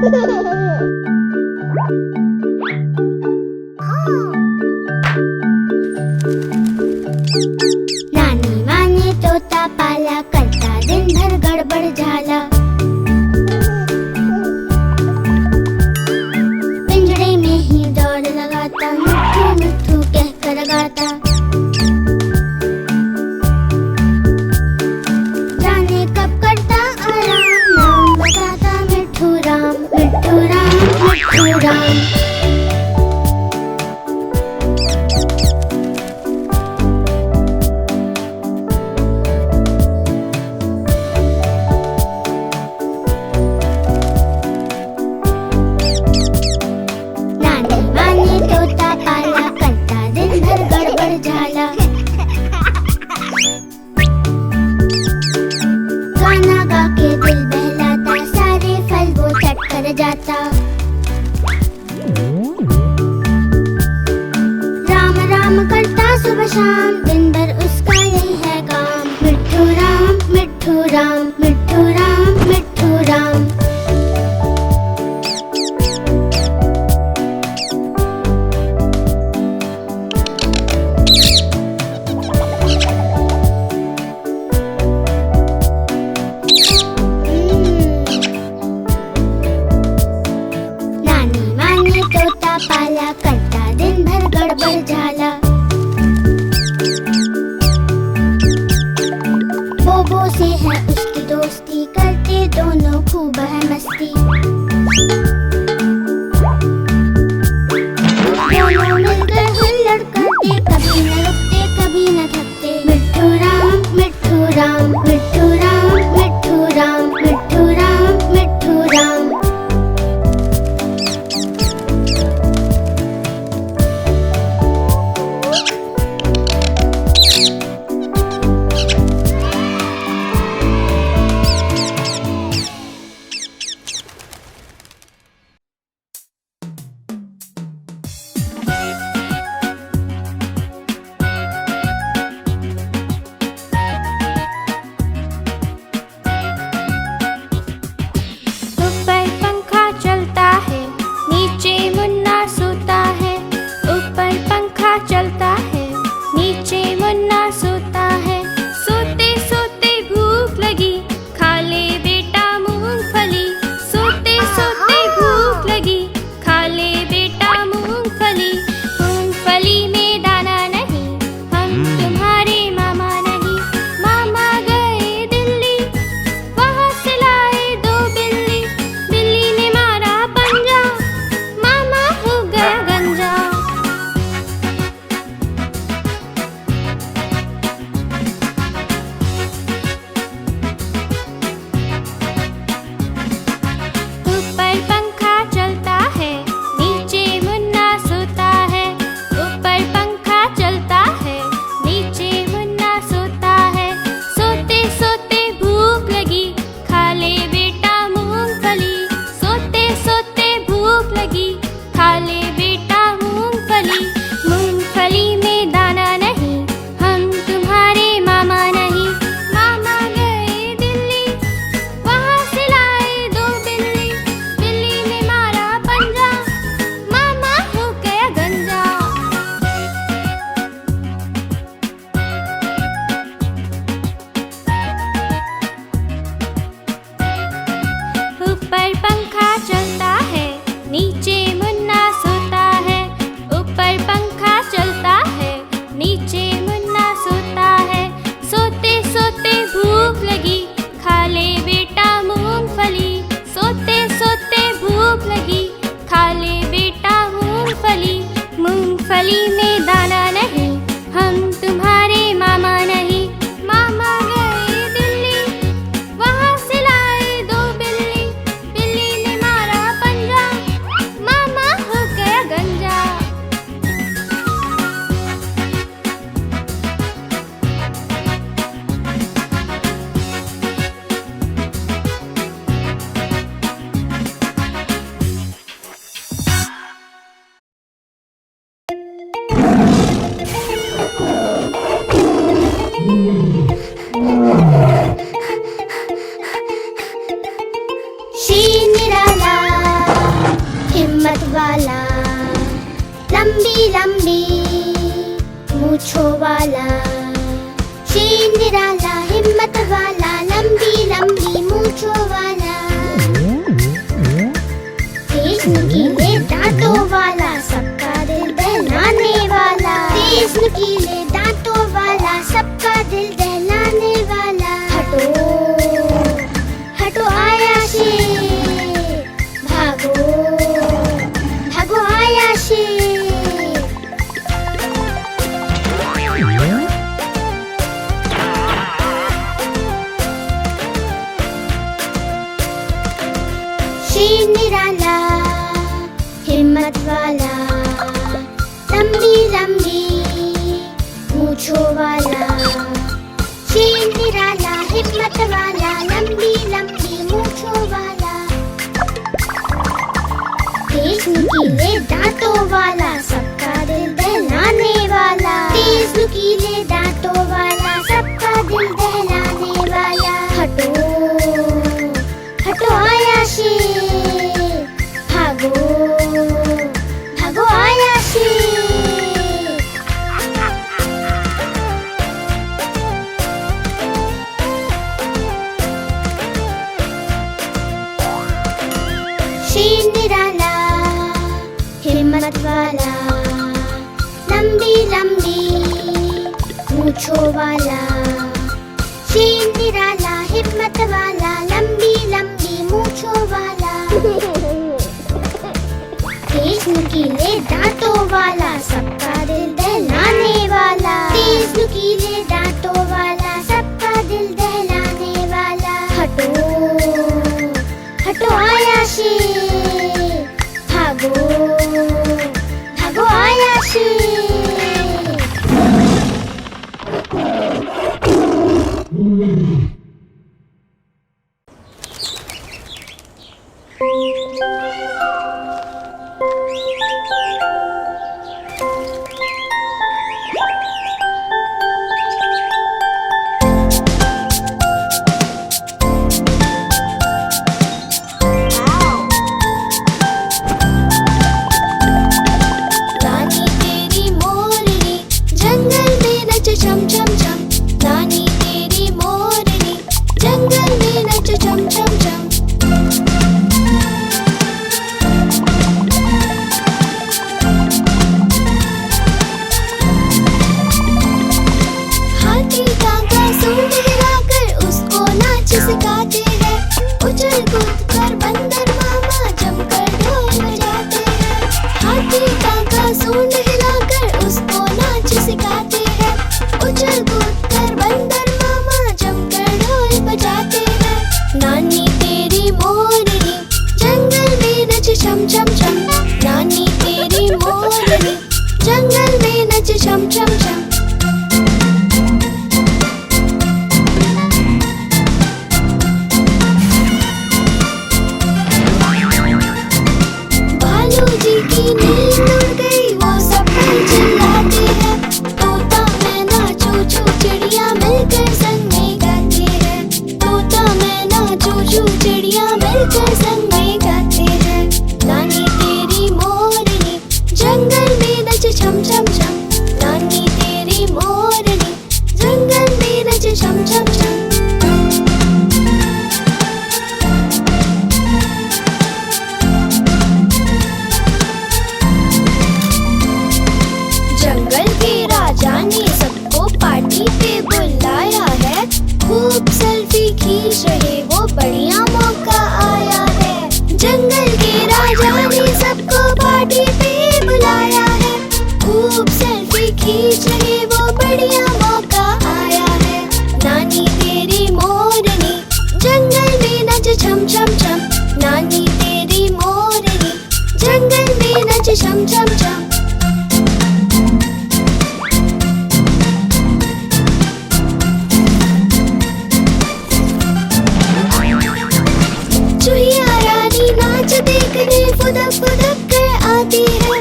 नानी माँ ने तोता पाला, करता दिन भर गड़बड़ झाला। पिंजड़े में ही दौड़ लगाता, मिट्ठू मिट्ठू कह कर गाता। जाने कब करता आराम, नाम बताता मिट्ठू राम, मिट्ठू राम, मिट्ठू राम। नानी माँ ने तोता पाला, करता दिन भर गड़बड़ झाला। गाना गा के दिल बहलाता, सारे फल वो चट कर जाता। राम राम करता सुबह शाम, दिन भर उसका यही है काम। मिट्ठू राम, मिट्ठू राम, मिट्ठू राम, मिट्ठू राम। नानी माँ ने तोता पाला, करता दिन भर गड़बड़ झाला। बोबो से है उसकी दोस्ती, करते दोनों खूब है मस्ती। दोनों मिलकर हुल्लड़ करते, कभी न रुकते कभी न थकते। मिट्ठू राम, मिट्ठू राम, मिट्ठू राम, मिट्ठू राम, मिट्ठू राम, मिट्ठू राम। लंबी लंबी मूंछों वाला, शेर निराला हिम्मत वाला, लंबी लंबी मूंछों वाला, तेज नुकीले दांतों वाला, सबका दिल दहलाने वाला, तेज नुकीले दांतों वाला, सबका दिल दहलाने वाला। हटो हटो आया शेर, भागो भागो आया शेर। शेर निराला हिम्मत वाला, लंबी लंबी मूंछों वाला, शेर निराला हिम्मत वाला, लंबी लंबी मूंछों वाला, तेज नुकीले दांतों वाला, सबका दिल दहलाने वाला, तेज नुकीले दांतों वाला, सबका दिल दहलाने वाला। हटो हटो आया शेर, भागो भागो आया शेर। शेर निराला हिम्मत वाला, लंबी लंबी मूंछों वाला, शेर निराला हिम्मत वाला, लंबी लंबी मूंछों वाला, तेज नुकीले दांतों वाला, सबका दिल दहलाने वाला, तेज नुकीले दांतों वाला, सबका दिल दहलाने वाला। हटो हटो आया शेर, भागो भागो आया शेर। रानी तेरी मोरनी जंगल में नच छम छम छम, रानी तेरी मोरनी जंगल में नच छम छम छम। हाथी काका सूंड हिलाकर उसको नाच सिखाते हैं, उछल कूद कर बंदर मामा जमकर ढोल बजाते हैं। हाथी काका सूंड हिलाकर उसको नाच सिखाते हैं, उछल कूद कर बंदर मामा जमकर ढोल बजाते हैं। नानी तेरी मोरनी जंगल में नच छम छम छम, नानी तेरी मोरनी जंगल में नच छम छम छम। भालू जी की नींद उड़ गई, वो सब पर चिल्लाते हैं, तोता मैना चूचू चिड़िया मिलकर संग में गाते हैं, तोता मैना चूचू चिड़िया मिलकर संग में गाते हैं। नानी तेरी मोरनी जंगल में नच छम छम छम, नानी तेरी मोरनी जंगल में नच छम छम छम। जंगल के राजा ने सबको पार्टी पे बुलाया है, खूब सेल्फी खींच रहे वो बढ़िया मौका आया है। जंगल के राजा ने सबको पार्टी पे बुलाया है, खूब सेल्फी खींच रहे वो बढ़िया मौका आया है। नानी तेरी मोरनी जंगल में नच छम छम छम, नानी तेरी मोरनी जंगल में नच छम छम छम। चूहिया रानी नाच देखने फुदक फुदक कर आती है,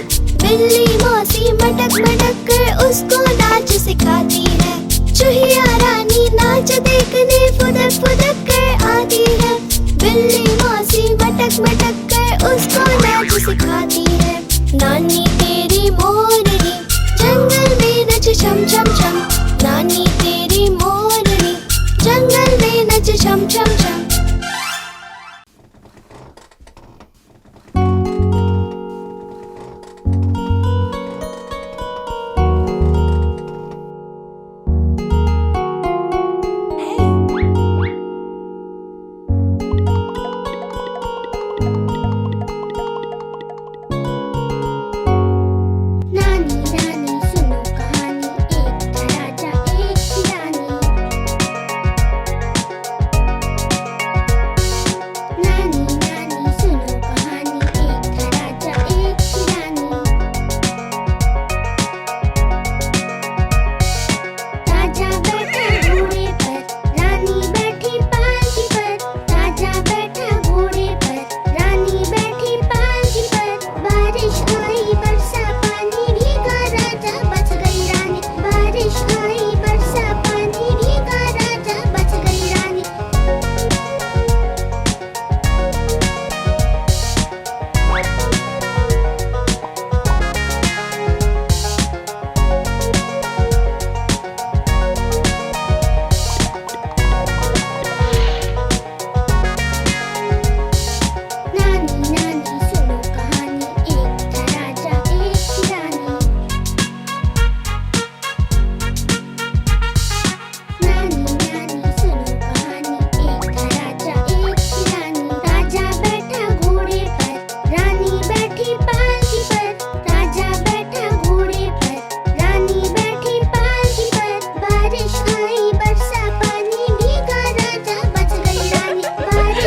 बिल्ली मौसी मटक मटक कर उसको नाच सिखाती है। चूहिया रानी नाच देखने फुदक फुदक कर आती है, बिल्ली मौसी मटक मटक कर उसको नाच सिखाती है। नानी तेरी मोर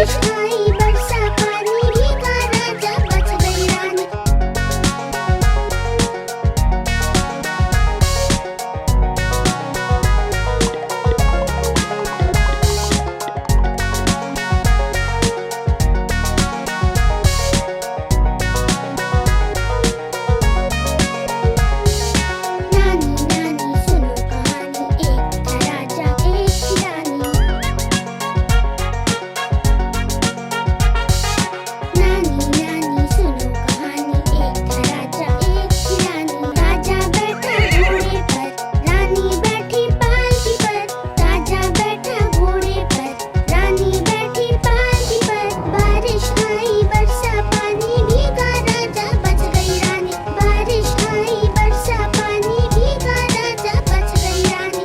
बारिश आई बरसा पानी भीगा राजा बच गई रानी। नानी नानी सुनो कहानी, एक था राजा एक थी रानी। नानी नानी सुनो कहानी, एक था राजा एक थी रानी। राजा बैठा घोड़े पर, रानी बैठी पालकी पर। राजा बैठा घोड़े पर, रानी बैठी पालकी पर। बारिश आई बरसा पानी भीगा राजा बच गई रानी। बारिश आई बरसा पानी भीगा राजा बच गई रानी।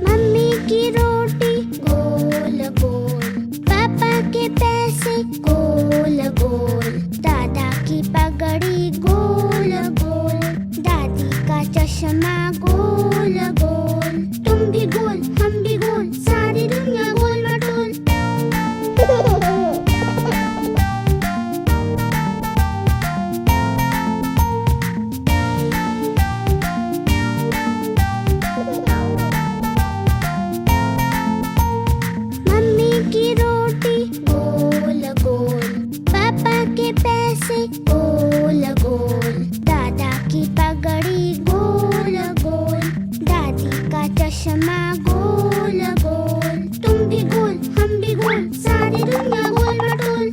मम्मी की रोटी गोल गोल, पापा के पैसे गोल गोल। दादा की पगड़ी गोल गोल, दादी का चश्मा गोल गोल। तुम भी गोल हम भी गोल, सारी दुनिया गोल मटोल। मम्मी की रोटी गोल गोल, पापा के पैसे गोल गोल। दादा की पगड़ी गोल गोल, दादी का चश्मा गोल गोल। तुम भी गोल हम भी गोल, सारी दुनिया गोल मटोल।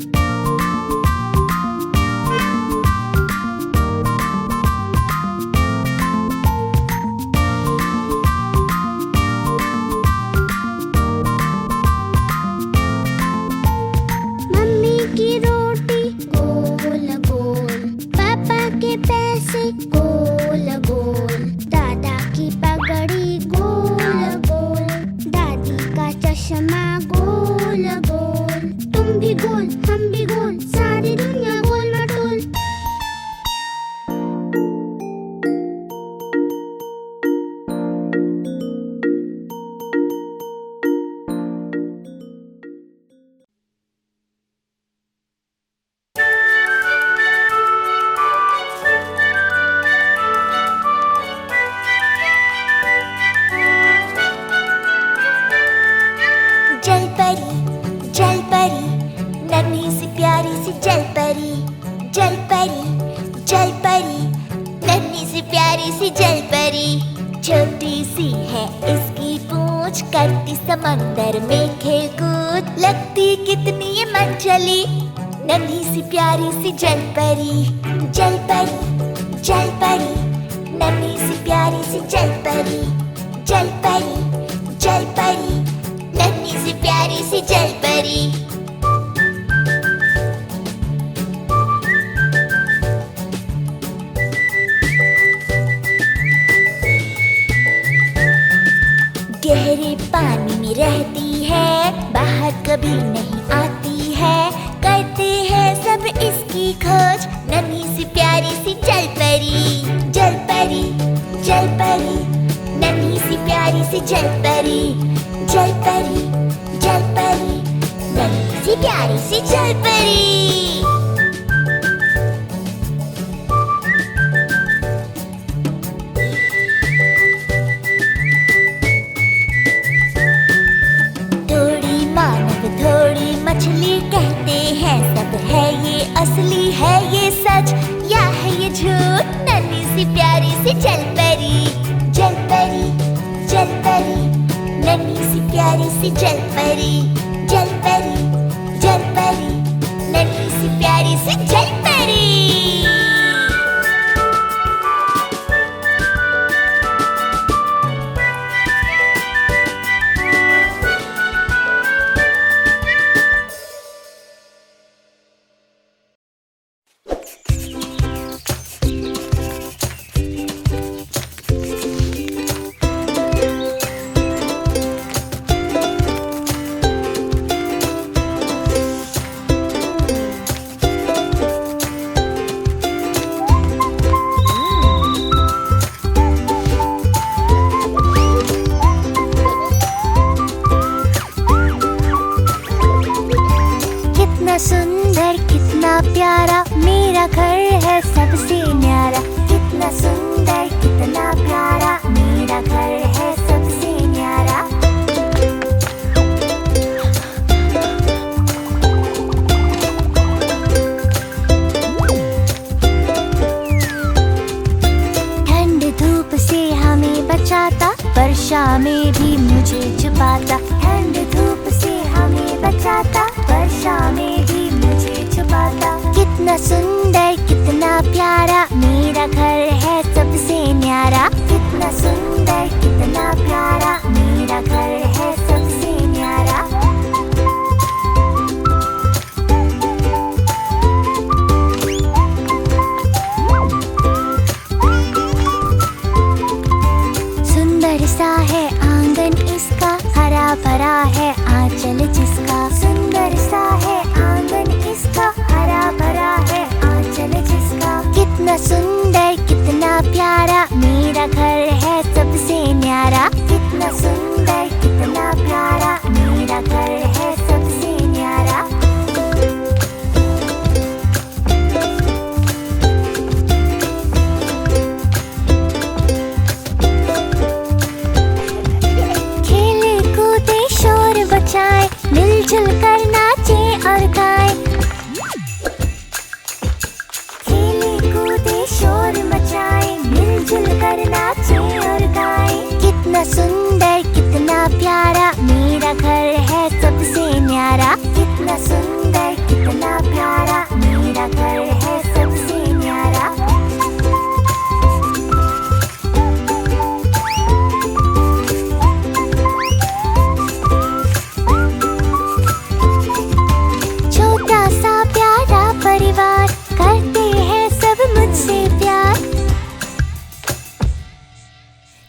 मम्मी की रोटी गोल गोल, पापा के पैसे गोल गोल। दादा की पगड़ी गोल गोल, दादी का चश्मा गोल गोल। तुम भी गोल हम भी गोल, सारी दुनिया गोल मटोल। जल परी, नन्ही सी प्यारी सी जल परी। जल परी, जल परी, नन्ही सी प्यारी सी जल परी। छोटी सी है इसकी पूंछ, करती समंदर में खेल कूद। लगती कितनी ये मन चली, नन्ही सी प्यारी सी जल परी। जल परी, जल परी, नन्ही सी प्यारी सी जल परी। जल परी, जल परी, नन्ही सी प्यारी सी जल परी। गहरे पानी में रहती है, बाहर कभी नहीं आती है। करते हैं सब इसकी खोज, नन्ही सी प्यारी सी जल परी। जल परी, जल परी, नन्ही सी प्यारी सी जल परी। जल परी, जल परी, नन्ही सी प्यारी सी जल परी। थोड़ी मानव थोड़ी मछली, कहते हैं सब है ये असली। है ये सच या है ये झूठ, नन्ही सी प्यारी सी जल परी। जल परी, जल परी, नन्ही सी प्यारी सी जल परी। जल परी, जल परी, नन्ही सी प्यारी सी जल परी। कितना प्यारा, मेरा घर है सबसे न्यारा। ठंड धूप से हमें बचाता, वर्षा में भी मुझे छुपाता। ठंड धूप से हमें बचाता, वर्षा में भी मुझे छुपाता। कितना सुंदर कितना प्यारा, मेरा घर है सबसे न्यारा। कितना सुंदर कितना प्यारा, मेरा घर है सबसे न्यारा। सुंदर सा है आंगन इसका, हरा भरा है आंचल जिसका। सुंदर सा है आंगन इसका, हरा भरा है आंचल जिसका। कितना सुंदर कितना प्यारा, मेरा घर है सबसे न्यारा। कितना सुंदर कितना प्यारा, मेरा घर है सबसे न्यारा। खेले कूदे शोर बचाए, मिलजुल कर नाचे और गाए। खेले कूदे शोर मचाए, मिलजुल कर नाचे और गाए। कितना सुंदर कितना प्यारा, मेरा घर है सबसे न्यारा। कितना सुंदर कितना प्यारा, मेरा घर है सबसे न्यारा। छोटा सा प्यारा परिवार, करते हैं सब मुझसे प्यार।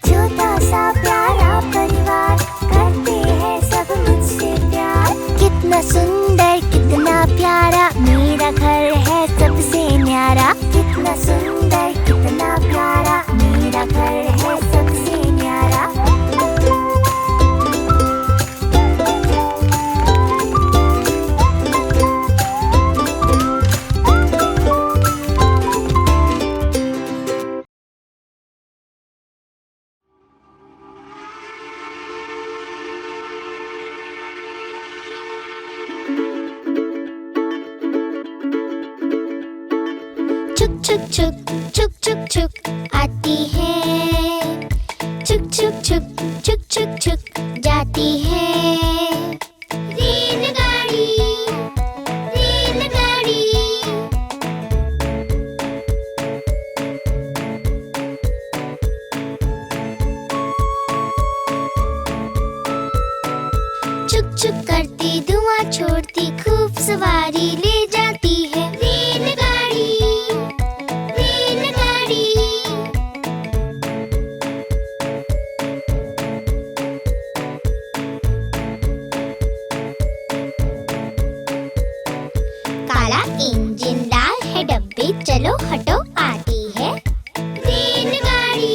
छोटा सा प्यारा परिवार, करते हैं सब मुझसे प्यार। कितना सुंदर कितना प्यारा, मेरा घर है सबसे न्यारा। कितना सुंदर कितना प्यारा, मेरा घर है सबसे न्यारा। चुक चुक चुक चुक चुक चुक आती है, चुक चुक चुक चुक चुक चुक जाती है। रेलगाड़ी रेलगाड़ी, चुक चुक करती धुआं छोड़ती, खूब सवारी ले जाती है। रेलगाड़ी रेलगाड़ी, काला इंजन लाल है डब्बे, चलो हटो आती है। रेलगाड़ी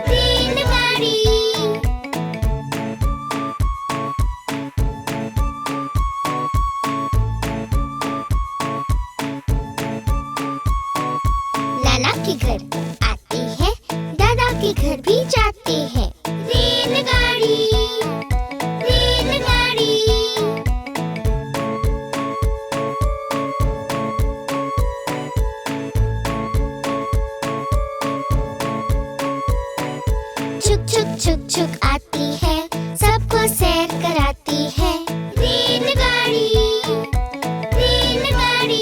रेलगाड़ी, नाना के घर आती है, दादा के घर भी जाती है। रेलगाड़ी रेलगाड़ी, चुक चुक चुक चुक आती है, सबको सैर कराती है। रेलगाड़ी रेलगाड़ी,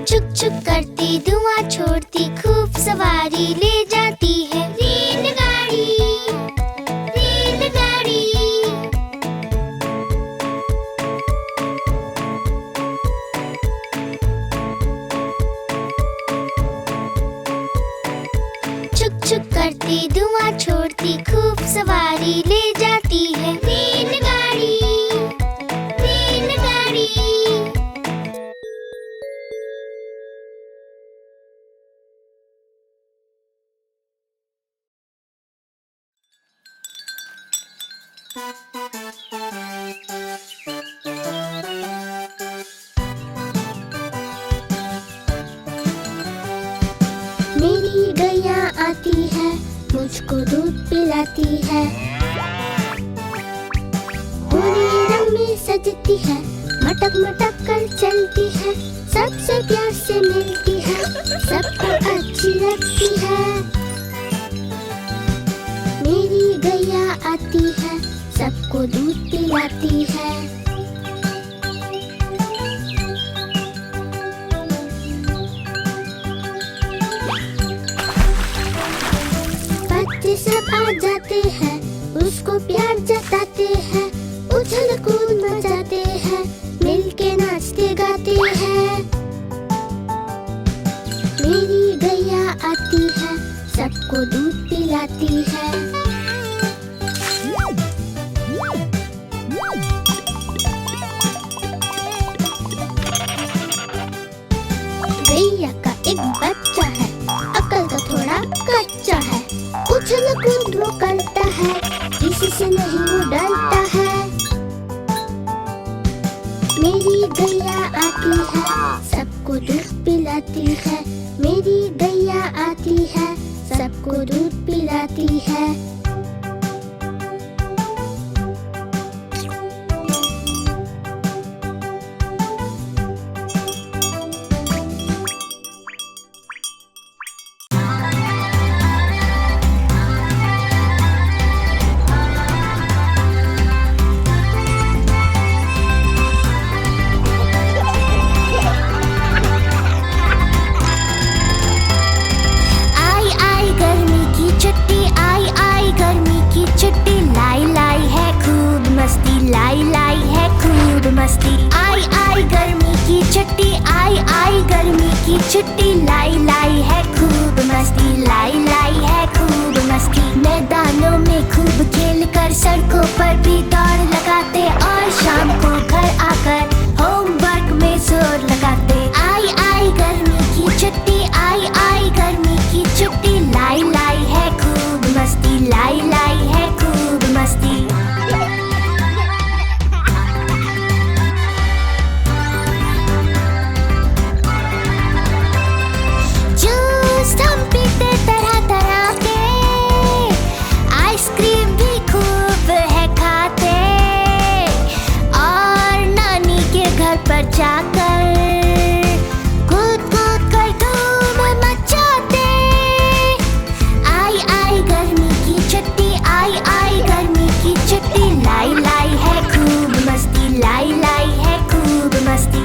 चुक चुक करती धुआं छोड़ती, खूब सवारी ले जाती है। रेलगाड़ी रेलगाड़ी, चुक चुक करती धुआं छोड़ती, खूब सवारी ले जाती है। रेलगाड़ी रेलगाड़ी। है। पूरे रंग में सजती है, मटक मटक कर चलती है, सबसे प्यार से मिलती है, सबको अच्छी लगती है। मेरी गैया आती है, सबको दूध पिलाती है। बच्चे सब आ जाते हैं, उसको प्यार जताते हैं, उछल कूद मचाते हैं, मिलके नाचते गाते हैं। मेरी गैया आती है, सबको दूध पिलाती है। गैया का एक बच्चा है, अकल तो थोड़ा कच्चा है, उछल कूद वो करता है, किसी से नहीं वो डरता है। मेरी गैया आती है, सबको दूध पिलाती है। मेरी गैया आती है, सबको दूध पिलाती है। लाई लाई है खूब मस्ती, आई आई गर्मी की छुट्टी, आई आई गर्मी की छुट्टी, लाई लाई है खूब मस्ती, लाई लाई है खूब मस्ती। मैदानों में खूब खेल कर, सड़कों पर भी दौड़ लगाते, और शाम को घर आकर होमवर्क में जोर लगाते। आई आई गर्मी की छुट्टी, आई आई गर्मी की छुट्टी, लाई लाई है खूब मस्ती, लाई लाई है खूब मस्ती। हम पीते तरह तरह के, आइसक्रीम भी खूब है खाते, और नानी के घर पर जाकर कूद कूद कर धूम मचाते। आई आई गर्मी की छुट्टी, आई आई गर्मी की छुट्टी, लाई लाई है खूब मस्ती, लाई लाई है खूब मस्ती।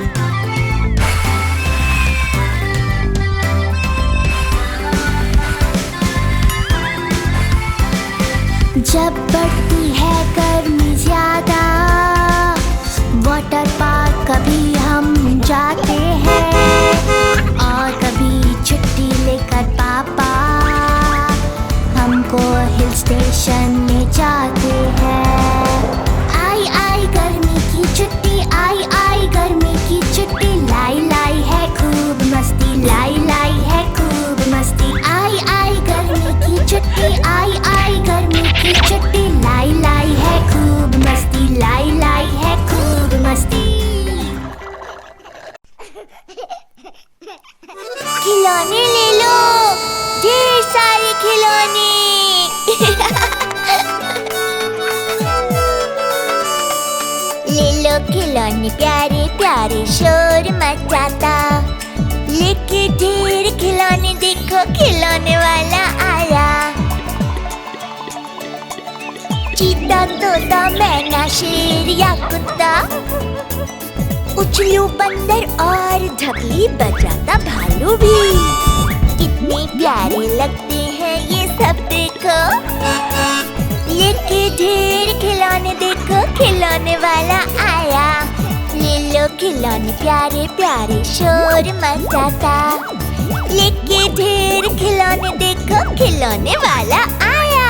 जब बढ़ती है गर्मी ज्यादा, वाटर पार्क कभी हम जाते हैं, और कभी छुट्टी लेकर पापा हमको हिल स्टेशन में जाते हैं। आई आई गर्मी की छुट्टी, आई आई गर्मी की छुट्टी, लाई लाई है खूब मस्ती, लाई लाई है खूब मस्ती। आई आई गर्मी की छुट्टी, आई आई गर्मी की छुट्टी, लाई लाई है खूब मस्ती, लाई लाई है खूब मस्ती। खिलौने ले लो, ढेर सारे खिलौने। ले लो खिलौने प्यारे प्यारे, शोर मचाता, लेके ढेर खिलौने, देखो खिलौने वाला आया। चीता तोता मैना शेर या कुत्ता, उछलू बंदर और ढकली बजाता भालू भी, कितने प्यारे लगते हैं ये सब देखो। लेके ढेर खिलौने, देखो खिलौने वाला आया। ले लो खिलौने प्यारे प्यारे, शोर मचाता, लेके ढेर खिलौने, देखो खिलौने वाला आया।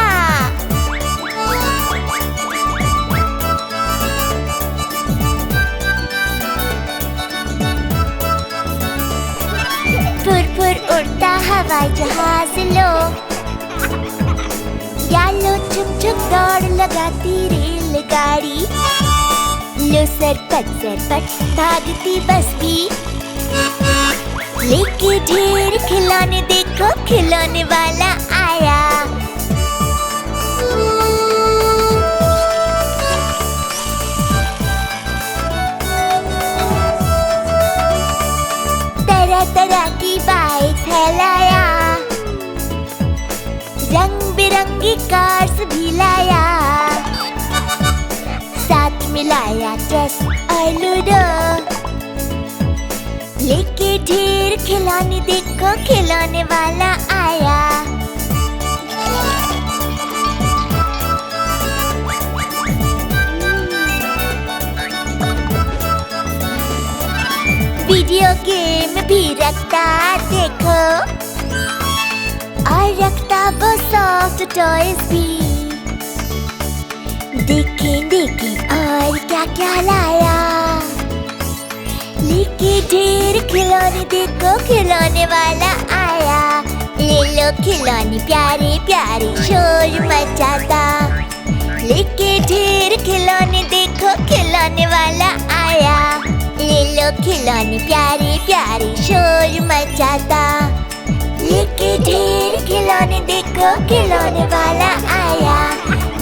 फुर फुर उड़ता हवाई जहाज लो, या लो छुप छुप दौड़ लगाती रेलगाड़ी, लो सरपट भागती बस भी, लेके ढेर खिलौने, देखो खिलौने वाला आया। लाइट्स है लाया, रंग बिरंगी कार्स भी लाया, साथ मिलाया चेस और लूडो, लेके ढेर खिलौने देखो खिलौने वाला आया। वीडियो गेम भी रखता देखो, और रखता वो सॉफ्ट टॉयज भी। देखें देखें और क्या क्या लाया, लेके ढेर खिलौने देखो खिलौने वाला आया। ले लो खिलौने प्यारे प्यारे शोर मचाता, लेके ढेर खिलौने देखो खिलौने वाला आया। ले लो खिलौने प्यारे प्यारे शोर मचाता, लेके ढेर खिलौने देखो खिलौने वाला आया।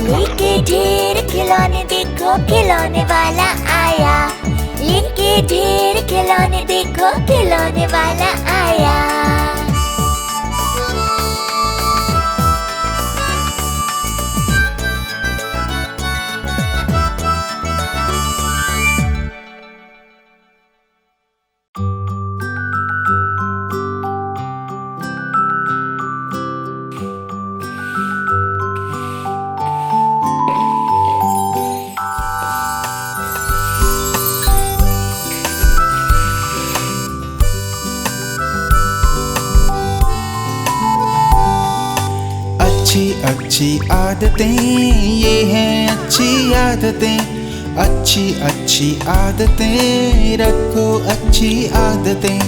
लेके ढेर खिलौने देखो खिलौने वाला आया। लेके ढेर खिलौने देखो खिलौने वाला आया। अच्छी आदतें, ये हैं अच्छी आदतें। अच्छी अच्छी आदतें रखो, अच्छी आदतें।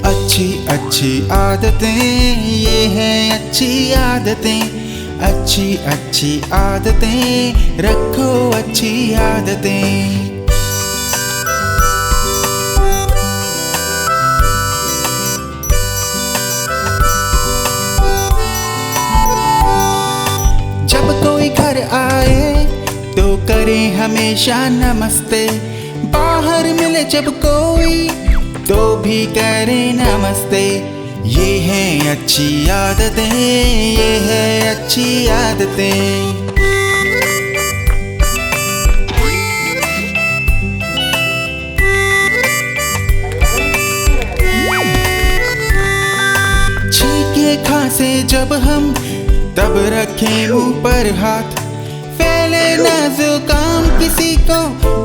अच्छी अच्छी आदतें, ये हैं अच्छी आदतें। अच्छी अच्छी आदतें रखो, अच्छी आदतें। जब कोई घर आए तो करे हमेशा नमस्ते। बाहर मिले जब कोई तो भी करे नमस्ते। ये हैं अच्छी आदतें, ये हैं अच्छी आदतें। छींके खांसे जब हम तब रखें ऊपर हाथ। फैले ना जुकाम किसी को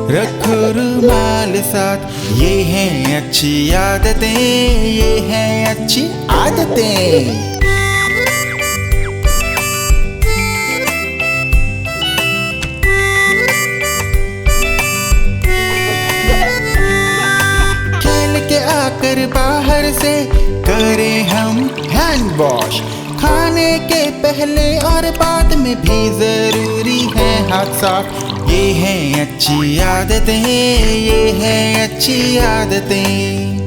रखो रुमाल साथ। ये हैं अच्छी आदतें, ये हैं अच्छी आदतें। खेल के आकर बाहर से करें हम हैंड वॉश। खाने के पहले और बाद में भी जरूरी है हाथ साफ। ये हैं अच्छी आदतें, ये हैं अच्छी आदतें।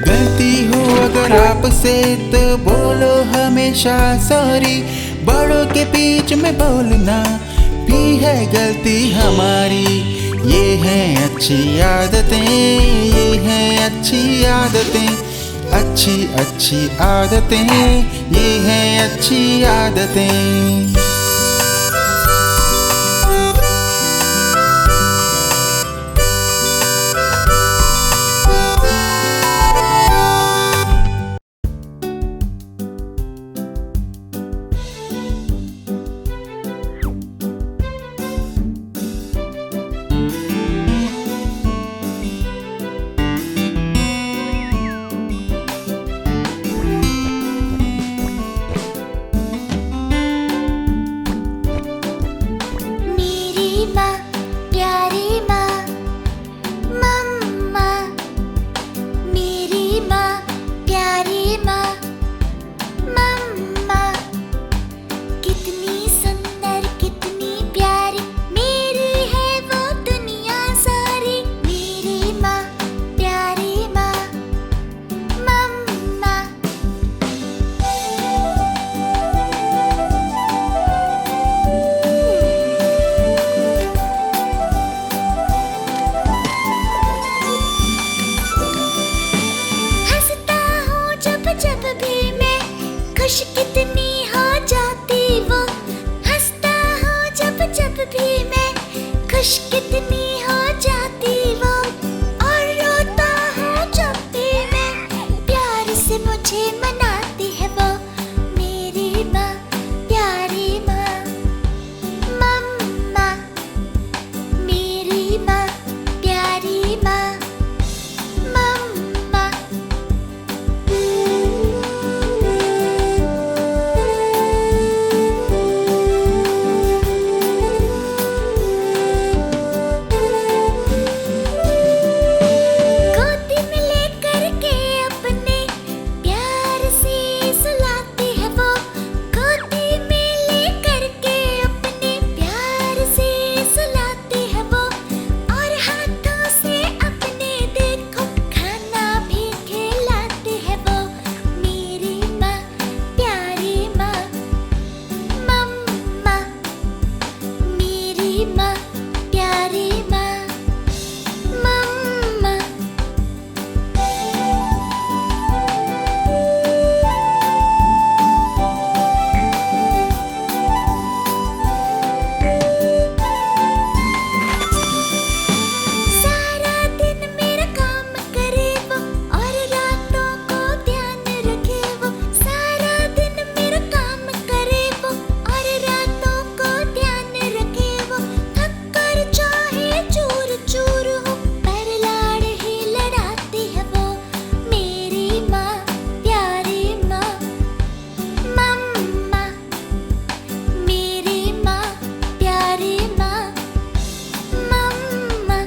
गलती हो अगर आपसे तो बोलो हमेशा सॉरी। बड़ों के बीच में बोलना भी है गलती हमारी। ये हैं अच्छी आदतें, ये हैं अच्छी आदतें। अच्छी अच्छी आदतें, ये हैं अच्छी आदतें। खुश कितनी हो जाती वो, हंसता हूँ जब जब भी मैं, खुश कितनी हो जाती वो, और रोता हूँ जब भी मैं, प्यार से मुझे मनाती है वो, मेरी माँ, प्यारी माँ, मम्मा, मेरी माँ, प्यारी माँ, मम्मा। गोदी में लेकर के अपने प्यार से सुलाती है वो, गोदी में लेकर के अपने प्यार से सुलाती है वो, और हाथों से अपने देखो खाना भी खिलाती है वो, मेरी माँ, प्यारी माँ, मम्मा, मेरी माँ, प्यारी माँ, मम्मा। सारा दिन मेरा काम करे वो, और रातों को ध्यान रखे वो, सारा दिन मेरा काम करे वो, और रातों को ध्यान रखे वो, थक कर चाहे चूर चूर हो, पर लाड़ ही लड़ाती है वो, मेरी माँ, प्यारी माँ, मम्मा, मेरी माँ, प्यारी माँ, मम्मा।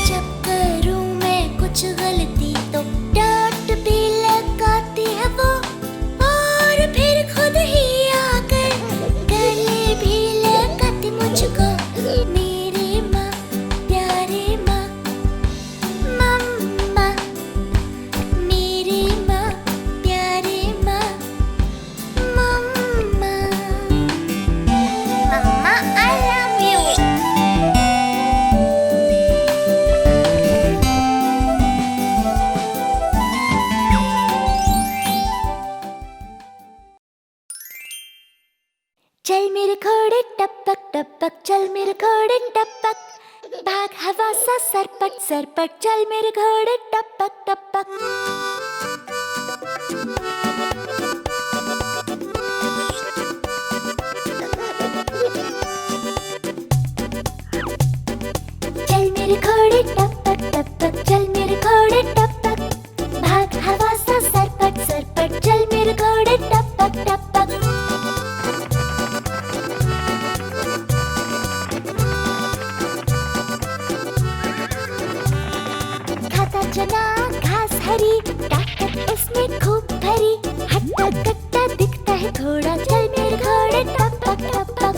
जब करूँ मैं कुछ गलती तो डांट भी लगाती है वो, और फिर खुद ही आकर गले भी लगाती मुझको, मेरी माँ, प्यारी माँ, मम्मा, मेरी माँ, प्यारी माँ, मम्मा। मम्मा, I love you. चल मेरे घोड़े टपक टपक, चल मेरे घोड़े टपक, भाग हवा सा सरपट सरपट, चल मेरे घोड़े टपक टपक। चल मेरे घोड़े टपक टपक, चल मेरे घोड़े टपक, भाग हवा सा सरपट सरपट, चल मेरे घोड़े टपक टपक। खाता चना घास हरी, ताकत उसमें खूब भरी, हट्टा कट्टा दिखता है घोड़ा, चल मेरे घोड़े टपक टपक।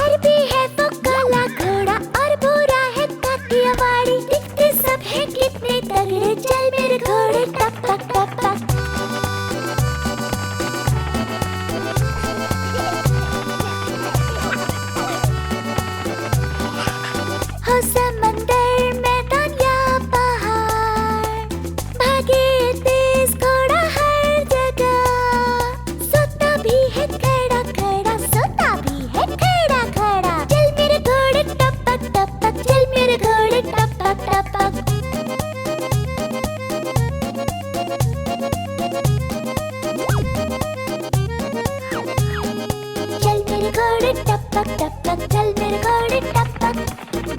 अरबी है वो काला घोड़ा, और भूरा है काठियावाड़ी, दिखते सब है कितने तगड़े, चल मेरे घोड़े टपक टपक। हो समंदर मैदान या पहाड़, भागे तेज घोड़ा हर जगह, सोता भी है खड़ा खड़ा, सोता भी है खड़ा खड़ा, चल मेरे घोड़े टपक टपक, चल मेरे घोड़े टपक टपक। चल मेरे घोड़े टपक टपक, चल मेरे घोड़े टपक,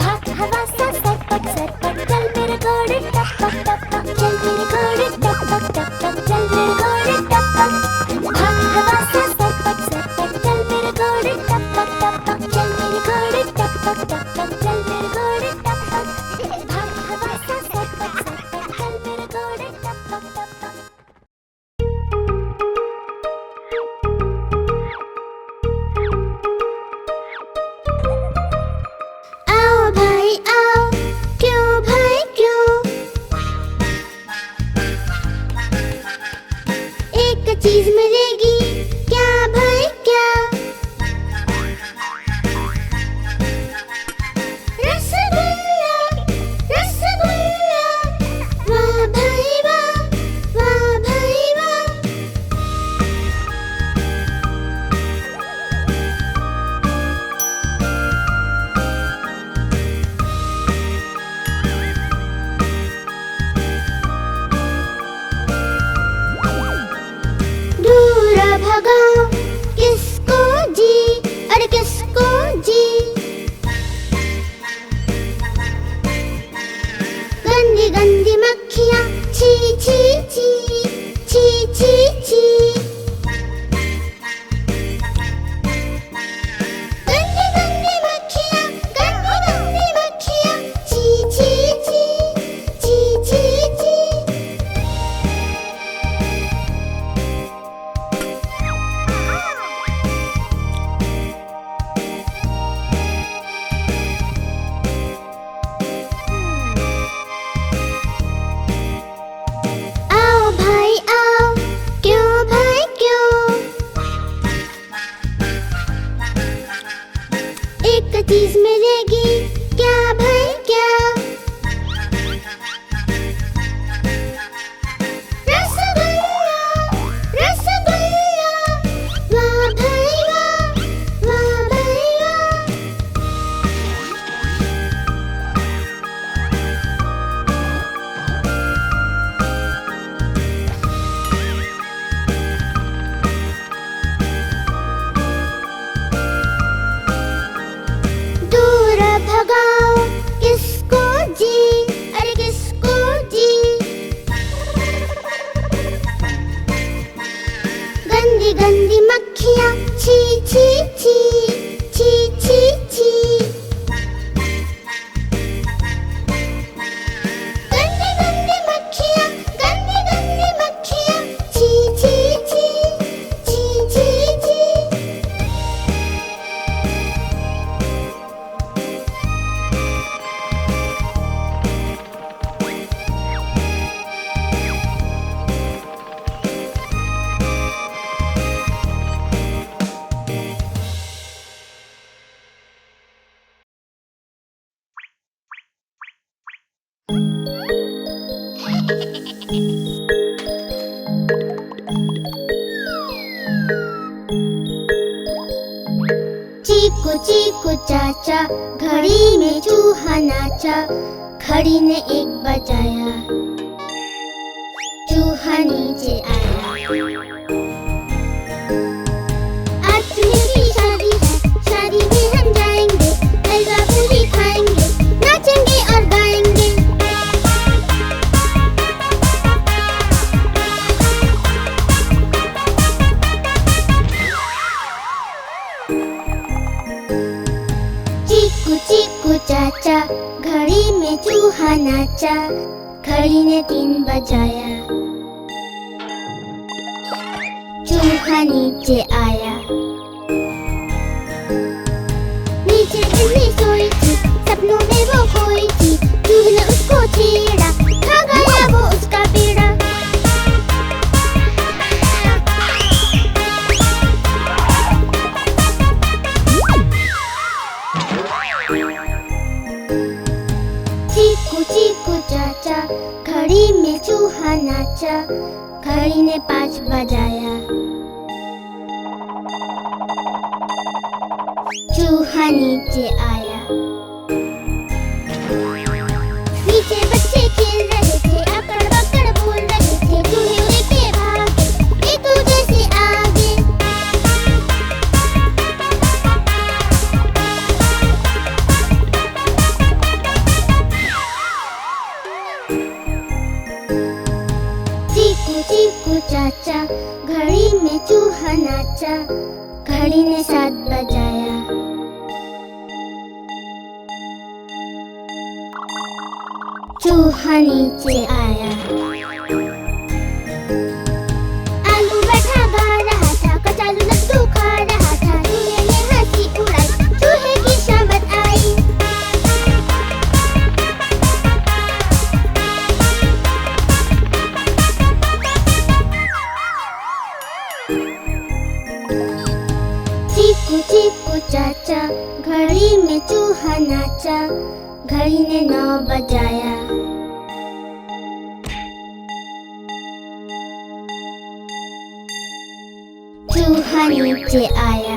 भाग हवा सा सरपट सरपट, चल मेरे घोड़े टपक टपक, चल मेरे घोड़े टपक टपक, चल मेरे घोड़े टपक, भाग हवा सा सरपट सरपट, चल मेरे घोड़े टपक टपक, चल मेरे घोड़े टपक टपक, चल मेरे घोड़े टपक, भाग हवा सा सरपट सरपट, चल मेरे घोड़े टपक टपक। आओ भाई आओ, क्यों भाई क्यों, ची ची ची ची ची। गंदी गंदी मक्खियाँ, गंदी गंदी मक्खियाँ, ची ची ची ची ची ची। आओ भाई आओ, क्यों भाई क्यों? एक चीज मिलेगी क्या भाई क्या? रसगुल्ला रसगुल्ला, वाह भाई वाह, वाह भाई वाह। दूर भगाओ किसको जी, अरे किसको जी? गंदी गंदी मक्खियाँ, छी छी छी छी छी छी। गंदी गंदी मक्खियाँ, गंदी गंदी मक्खियाँ, छी छी छी छी छी छी। चीकू चीकू चाचा, घड़ी में चूहा नाचा, घड़ी ने एक बजाया, चूहा नीचे आया। आज चूहे की शादी है, शादी में हम जाएंगे, हलवा पूरी खाएंगे, नाचेंगे और गाएंगे। चीकू चीकू चाचा, घड़ी में चूहा नाचा, घड़ी ने 3 बजाया, चूहा नीचे आया। नीचे बिल्ली सोई थी, सपनों में वो खोई थी, चूहे ने उसको छेड़ा, खा गया वो उसका पेड़ा। चीकू चीकू चाचा, घड़ी में चूहा नाचा, घड़ी ने 5 बजाया, चूहा नीचे आया। नीचे बच्चे खेल रहे थे, अकड़ बकड़ बोल रहे थे, चूहे उड़ के भागे एक दूजे से आगे। चीकू चीकू चाचा, घड़ी में चूहा नाचा, घड़ी ने 7 बजाया, चूहा नीचे आया। आलू बैठा गा रहा था, कचालू लड्डू खा रहा था, चूहे ने हंसी उड़ाई, चूहे की शामत आई। चीकू चीकू चाचा, घड़ी में चूहा नाचा, घड़ी ने 9 बजाया, चूहा नीचे आया।